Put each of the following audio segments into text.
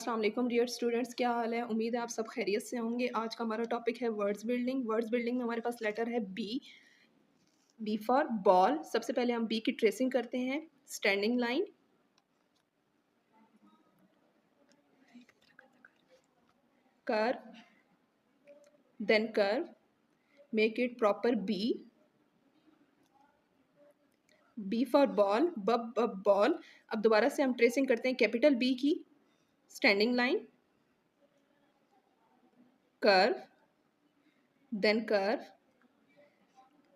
अस्सलाम वालेकुम dear students, क्या हाल है। उम्मीद है आप सब खैरियत से होंगे। आज का हमारा टॉपिक है वर्ड्स बिल्डिंग। वर्ड्स बिल्डिंग में हमारे पास लेटर है बी। B for ball. सबसे पहले हम बी की ट्रेसिंग करते हैं। Standing line, curve, then curve, make it proper b. B for ball, बब बब बॉल। अब दोबारा से हम ट्रेसिंग करते हैं कैपिटल बी की। Standing line, curve, then curve,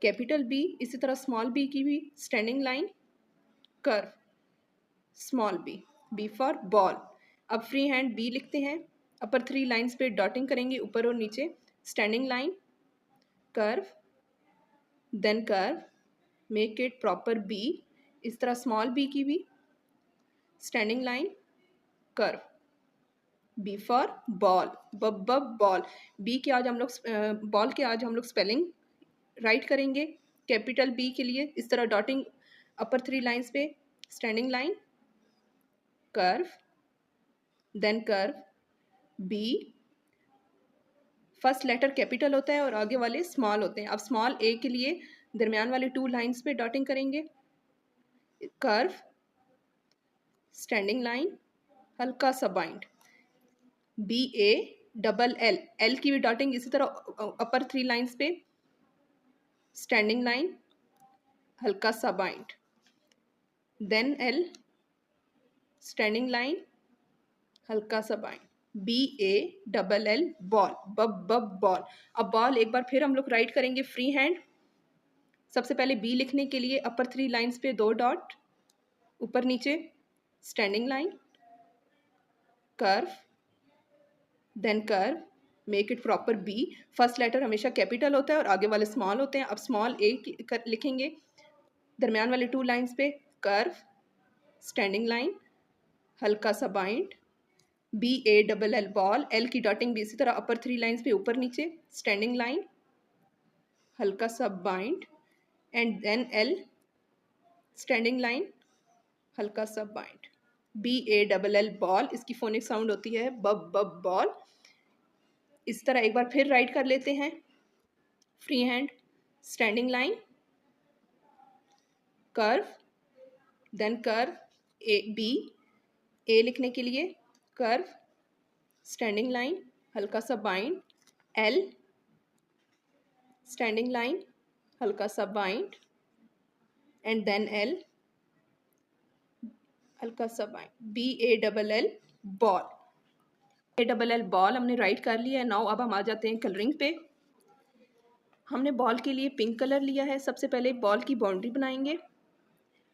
capital b. इसी तरह स्मॉल बी की भी standing line, curve, small b. B for ball. अब फ्री हैंड बी लिखते हैं। अपर 3 लाइन्स पे डॉटिंग करेंगे, ऊपर और नीचे। Standing line, curve, then curve, make it proper b. इस तरह स्मॉल बी की भी standing line, curve. B for ball, बब बब बॉल। बी के आज हम लोग बॉल के आज हम लोग स्पेलिंग राइट करेंगे। कैपिटल बी के लिए इस तरह डॉटिंग अपर 3 लाइन्स पे, standing line, curve, then curve, b. First letter capital होता है और आगे वाले स्मॉल होते हैं। अब स्मॉल ए के लिए दरमियान वाले 2 लाइन्स पे डॉटिंग करेंगे। कर्व, स्टैंडिंग लाइन, हल्का सा bind. B a double l, l की भी डॉटिंग इसी तरह अपर 3 लाइन्स पे, स्टैंडिंग लाइन, हल्का सा bind. Then l, standing line, हल्का सा bind. B a double l ball, बब बब बॉल। अब बॉल एक बार फिर हम लोग राइट करेंगे फ्री हैंड। सबसे पहले बी लिखने के लिए अपर 3 लाइन्स पे 2 डॉट, ऊपर नीचे, standing line, curve, then curve, make it proper b. First letter हमेशा कैपिटल होता है और आगे वाले स्मॉल होते हैं। अब स्मॉल ए लिखेंगे दरमियान वाले 2 लाइन्स पे, कर्व, स्टैंडिंग लाइन, हल्का सा bind. B a double l ball, l की डॉटिंग भी इसी तरह अपर 3 लाइन्स पे, ऊपर नीचे, स्टैंडिंग लाइन, हल्का सा bind. And then l, standing line, हल्का सा bind. B a double l ball, इसकी फोनिक साउंड होती है बब बब बॉल। इस तरह एक बार फिर राइट कर लेते हैं free hand. Standing line, curve, then curve, A B, A लिखने के लिए कर्व, स्टैंडिंग लाइन, हल्का सा बाइंड। एल, स्टैंडिंग लाइन, हल्का सा बाइंड। एंड देन एल, हल्का सा bind. B a double l ball, a double l ball हमने राइट कर लिया है। नाउ अब हम आ जाते हैं कलरिंग पे। हमने बॉल के लिए पिंक कलर लिया है। सबसे पहले बॉल की बाउंड्री बनाएंगे।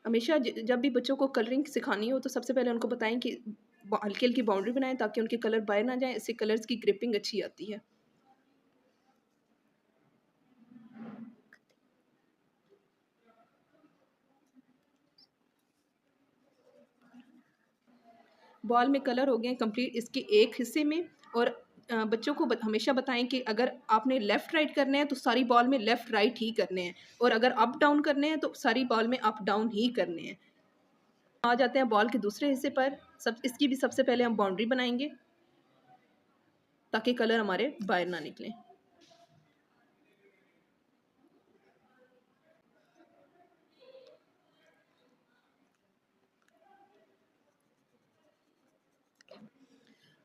हमेशा जब भी बच्चों को कलरिंग सिखानी हो तो सबसे पहले उनको बताएं कि हल्की हल्की बाउंड्री बनाएं ताकि उनके कलर बाहर ना जाएं। इससे कलर्स की ग्रिपिंग अच्छी आती है। बॉल में कलर हो गए कंप्लीट इसके एक हिस्से में। और बच्चों को हमेशा बताएं कि अगर आपने लेफ़्ट राइट करने हैं तो सारी बॉल में लेफ़्ट राइट ही करने हैं, और अगर अप डाउन करने हैं तो सारी बॉल में अप डाउन ही करने हैं। आ जाते हैं बॉल के दूसरे हिस्से पर। इसकी भी सबसे पहले हम बाउंड्री बनाएंगे ताकि कलर हमारे बाहर ना निकलें।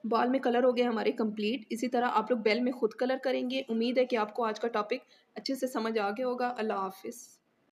बॉल में कलर हो गए हमारे कंप्लीट। इसी तरह आप लोग बेल में खुद कलर करेंगे। उम्मीद है कि आपको आज का टॉपिक अच्छे से समझ आ गया होगा। अल्लाह हाफिज़।